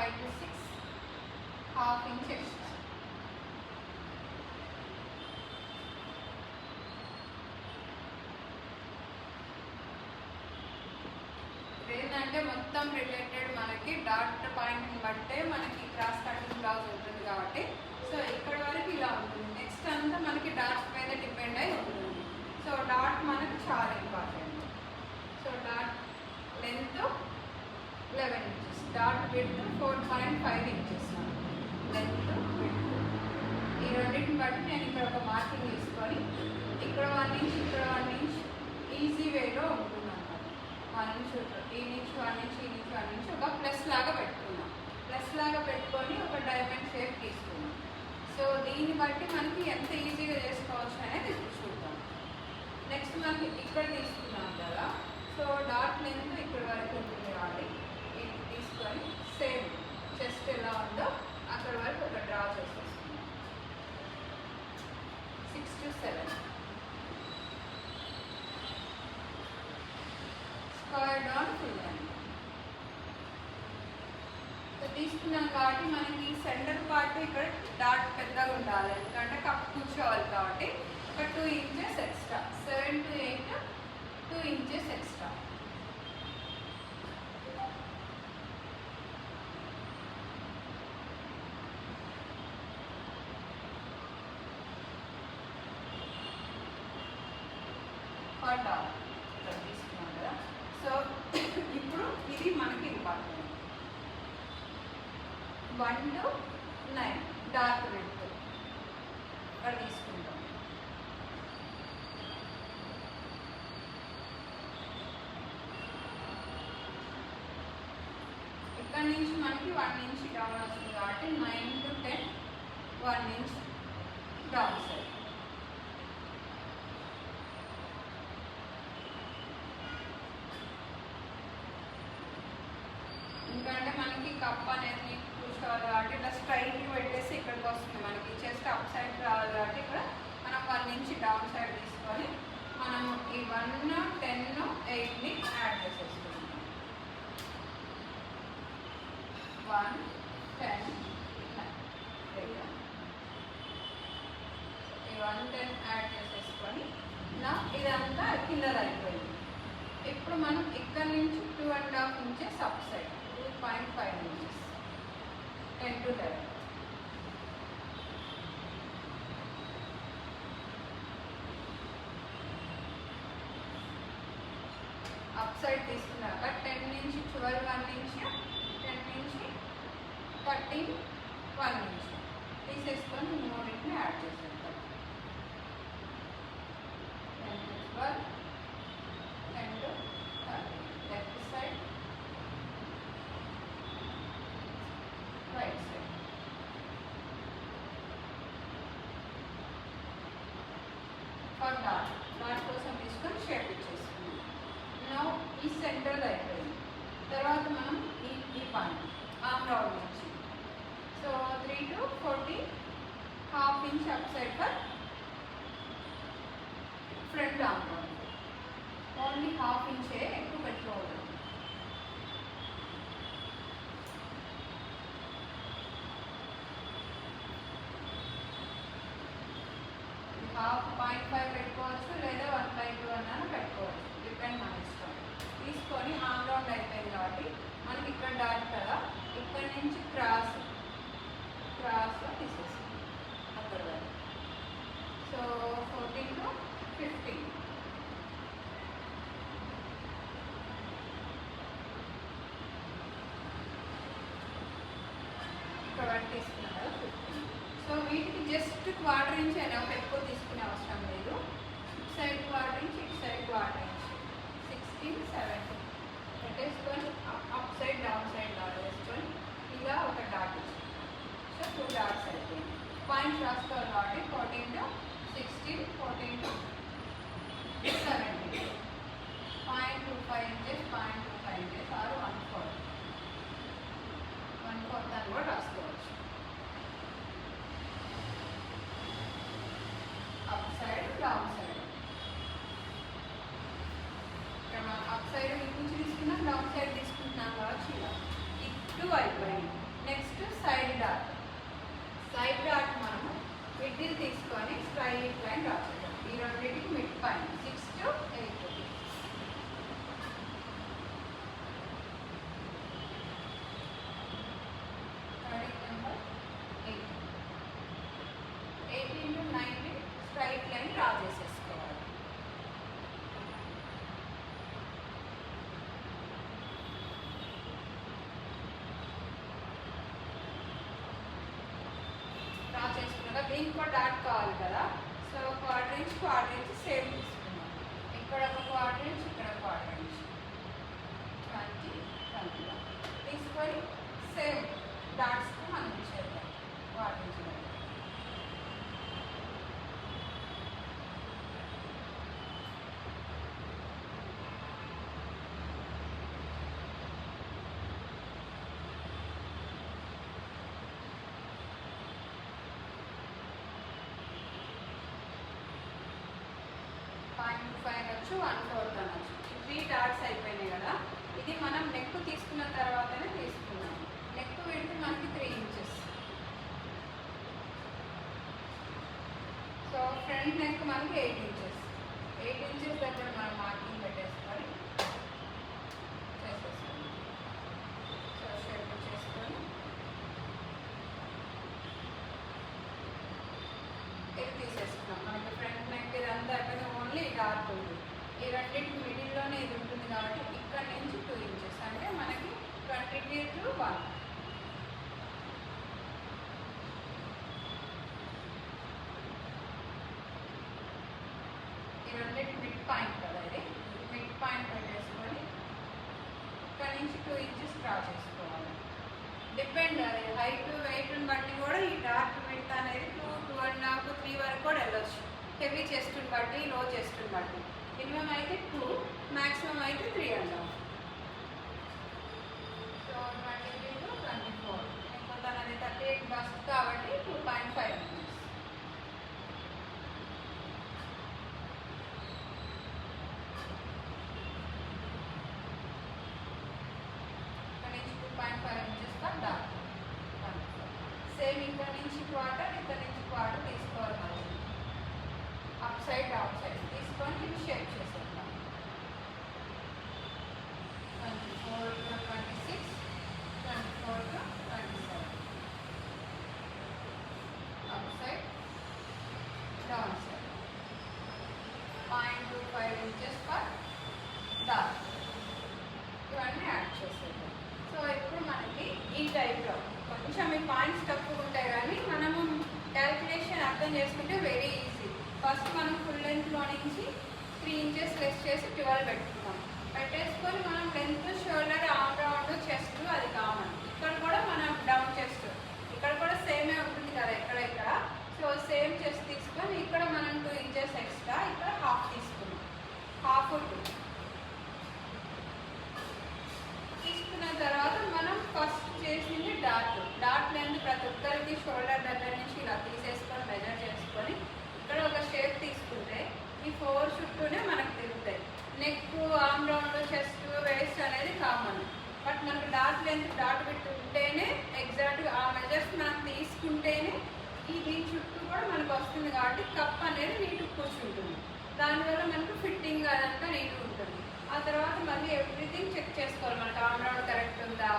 5 to 6, half inch extra. ఏంటంటే మొత్తం related మనకి డాట్ పాయింట్ని బట్టే మనకి క్రాస్ కటింగ్ బ్లౌజ్ ఉంటుంది కాబట్టి సో ఇక్కడ వరకు ఇలా ఉంటుంది. నెక్స్ట్ అంతా మనకి డాట్స్ మీద డిపెండ్ అయి ఉంటుంది. సో డాట్ మనకి చాలా important. So dot length 11 inches, dot width 4.5 inches, length width ఈ రెండింటిని బట్టి నేను ఇక్కడ ఒక మార్కింగ్ తీసుకొని ఇక్కడ 1 ఇంచ్ ఇక్కడ 1 ఇంచ్ ఈజీ వేలో ఉంటుంది అన్నమాట. 1 ఇంచ్ ఈ నుంచి 1 ఇంచ్ ఈ నుంచి 1 ఇంచ్ ఒక ప్లస్ లాగా పెట్టుకున్నాం. ప్లస్ లాగా పెట్టుకొని ఒక డైమండ్ షేప్ తీసుకున్నాం. సో దీన్ని బట్టి మనకి ఎంత ఈజీగా చేసుకోవచ్చు అనేది చూద్దాం. నెక్స్ట్ మనకి ఇక్కడ తీసుకున్నాం కదా, సో డాట్ లెంత్ ఇక్కడ వరకు ఉంటుంది కాబట్టి ఇది తీసుకొని సేమ్ చెస్ట్ ఎలా ఉందో అక్కడ వరకు ఒక డ్రా చేసేసుకున్నాం. 6 to 7 square on full length. So తీసుకున్నాం కాబట్టి మనకి సెంటర్ పార్ట్ ఇక్కడ డాట్ పెద్దగా ఉండాలి, ఎందుకంటే కప్ కూర్చోవాలి కాబట్టి ఒక 2 inches extra, 7 to 8 2 inches extra. For dot తీసుకున్నాం కదా. సో ఇప్పుడు ఇది మనకి ఇంపార్టెంట్. 1 to 9 డార్క్ విడ్త్ ఇక్కడ తీసుకుంటాం. ఇక్కడ నుంచి మనకి 1 ఇంచ్ డౌన్ వస్తుంది కాబట్టి 9 to 10 1 ఇంచ్ డౌన్ సైడ్. ఎందుకంటే మనకి కప్ అనేది కూర్చోవాలి కాబట్టి ఇట్లా స్ట్రైట్గా పెట్టేసి ఇక్కడికి వస్తుంది. మనకి చెస్ట్ అప్ సైడ్ రావాలి కాబట్టి ఇక్కడ మనం 1 ఇంచ్ డౌన్ సైడ్ తీసుకొని మనము ఈ 1 10 8ని యాడ్ చేసేసుకుంటాం. 1 10 ఈ 1 10 యాడ్ చేసేసుకొని నా ఇదంతా కింద అయిపోయింది. ఇప్పుడు మనం ఇక్కడ నుంచి 2.5 inches up side 2.5 inches 10 to 11. Up side తీసుకున్నాక 10 నుంచి 12 1 ఇంచ్, 10 నుంచి 13 1 ఇంచ్ తీసేసుకొని మూడింటిని యాడ్ చేసేద్దాం. 10 to 12 10 to 13 left side right side. For dot కోసం తీసుకొని షేప్ ఇచ్చేసుకున్నాం. నౌ ఈ సెంటర్ అయిపోయింది. తర్వాత మనం ఈ పాయింట్ ఆర్మ్ రౌండ్ నుంచి so 3 to 14 half inch up side for front arm round. Only half ఇంచే, ఎక్కువ పెట్టుకోవద్దు. హాఫ్ 0.5 పెట్టుకోవచ్చు లేదా 1/2 అన్నా పెట్టుకోవచ్చు, డిపెండ్ మన ఇష్టం. తీసుకొని ఆర్మ్ రౌండ్ అయిపోయింది కాబట్టి మనకి ఇక్కడ డాట్ కదా, ఇక్కడ నుంచి క్రాస్ తీసేస్తాం అక్కడ వరకు. సో 14 to 15 ఇక్కడ వరకు తీసుకున్నాం కదా 15. సో వీటికి జస్ట్ క్వార్టర్ ఇంచ్ అయినా ఎక్కువ తీసుకునే అవసరం లేదు. ఇటు సైడ్ క్వార్టర్ ఇంచ్, ఇటు సైడ్ క్వార్టర్ ఇంచ్ 16 17 పెట్టేసుకొని up side down side dot వేసుకొని ఇలా ఒక డాట్ ఇచ్చి సో 2 డాట్స్ అయిపోయింది. పాయింట్స్ రాసుకోవాలి కాబట్టి 14 to 16 14 to 17 0.25 inches 0.25 inches are 1/4 అని కూడా రాసుకోవచ్చు. అప్ సైడ్ డౌన్ సైడ్ ఇక్కడ మనం అప్ సైడ్ నుంచి తీసుకున్నాం, డౌన్ సైడ్ తీసుకుంటున్నాం కాబట్టి ఇలా ఇటు అయిపోయింది. తీసుకొని స్ట్రైట్ లైన్ డ్రా చేద్దాం. ఈ రెండింటికి mid point 6 to 8. Number 8 into 19 straight line draw చేసేసుకోవాలి. డ్రా చేసుకున్నాక దీనికి కూడా డాట్ కావాలి కదా, సో క్వాడ్రెంట్ సేమ్ తీసుకున్నాం. ఇక్కడ ఒక క్వాడ్రెంట్, ఇక్కడ క్వాడ్రెంట్ 20 21 తీసుకొని సేమ్ డాట్స్తో మనం చేద్దాం. క్వాడ్రెంట్ అనొచ్చు, 1/4 అనొచ్చు. 3 డాట్స్ అయిపోయినాయి కదా. ఇది మనం నెక్ తీసుకున్న తర్వాతనే తీసుకున్నాం. నెక్ విడ్త్ మనకి 3 inches. సో ఫ్రంట్ నెక్ మనకి 8 inches. 8 inches దగ్గర మనం మార్కింగ్ పెట్టేసుకొని చేసేసుకోండి. సో షేప్ చేసుకొని ఇది తీసేసుకున్నాం. మనకి ఫ్రంట్ నెక్ ఇదంతా అయిపోయింది, ఓన్లీ డార్క్ ఉంది. ఈ రెండింటికి మిడిల్లోనే ఇది ఉంటుంది కాబట్టి ఇక్కడ నుంచి 2 inches అంటే మనకి 23 to 1. ఈ రెండింటి మిడ్ పాయింట్ కదా, ఇది మిడ్ పాయింట్ పెట్టేసుకొని ఇక్కడ నుంచి 2 inches డ్రా చేసుకోవాలి. డిపెండ్ అది హైట్ వెయిట్ని బట్టి కూడా ఈ డార్క్ విడ్త్ అనేది 2, 2.5, 3 వరకు కూడా వెళ్ళొచ్చు. హెవీ చెస్ట్ని బట్టి, లో చెస్ట్ని బట్టి. మినిమం అయితే 2, మ్యాక్సిమం అయితే 3.5. So 23 to 24. ఇంకో తనది 38 బస్ట్ కాబట్టి 2.5 inches. ఇక్కడ నుంచి 2.5 inches డార్క్. సేమ్ ఇక్కడ నుంచి క్వార్టర్, ఇక్కడ నుంచి క్వార్టర్ తీసుకోవాలి. మనం అప్ సైడ్ డౌన్ సైడ్ తీసుకొని ఇది షేప్ చేసేద్దాం. 24 to 26, 24 to 27. Up side down side 0.25 inches for dark. ఇవన్నీ యాడ్ చేసేద్దాం. సో ఇప్పుడు మనకి ఈ టైప్లో కొంచెం ఈ పాయింట్స్ తక్కువ ఉంటాయి కానీ మనము క్యాల్కులేషన్ అర్థం చేసుకుంటే వెరీ ఈజీ. ఫస్ట్ మనం ఫుల్ లెంత్లో నుంచి 3 inches లెస్ చేసి 12 పెట్టుకున్నాం. పెట్టేసుకొని మనం length, shoulder, arm round, chest అది కామన్. ఇక్కడ కూడా మనం డౌన్ చెస్ట్ ఇక్కడ కూడా సేమే ఉంటుంది కదా ఇక్కడ. సో సేమ్ చెస్ట్ తీసుకొని ఇక్కడ మనం 2 inches ఎక్స్ట్రా, ఇక్కడ హాఫ్ తీసుకున్నాం. హాఫ్ 2 తీసుకున్న తర్వాత మనం ఫస్ట్ చేసింది డాట్ లెంత్ ప్రతి ఒక్కరికి షోల్డర్ దగ్గర నుంచి ఇలా తీసేసుకొని మెజర్ చేసుకొని ఇక్కడ ఒక షేప్ తీసుకుంటే ఈ 4 చుట్టూనే మనకు తిరుగుతాయి. Neck, arm round, chest, waste అనేది కామన్. బట్ మనకు డాట్ లెంత్, డాట్ విడ్త్ ఉంటేనే ఎగ్జాక్ట్గా ఆ మెజర్స్ మనం తీసుకుంటేనే దీని చుట్టూ కూడా మనకు వస్తుంది కాబట్టి కప్ అనేది నీట్గా కూర్చుంటుంది. దానివల్ల మనకు ఫిట్టింగ్ అదంతా నీట్గా ఉంటుంది. ఆ తర్వాత మళ్ళీ ఎవ్రీథింగ్ చెక్ చేసుకోవాలి. మనకు ఆర్మ్ రౌండ్ కరెక్ట్ ఉందా,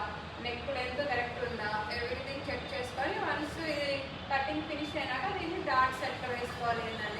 నెక్ లెంత్ కరెక్ట్ ఉందా, ఎవ్రీథింగ్ చెక్ చేసుకొని వన్స్ ఇది కటింగ్ ఫినిష్ అయినాక దీన్ని డాట్స్ ఎట్లా వేసుకోవాలి ఏంటంటే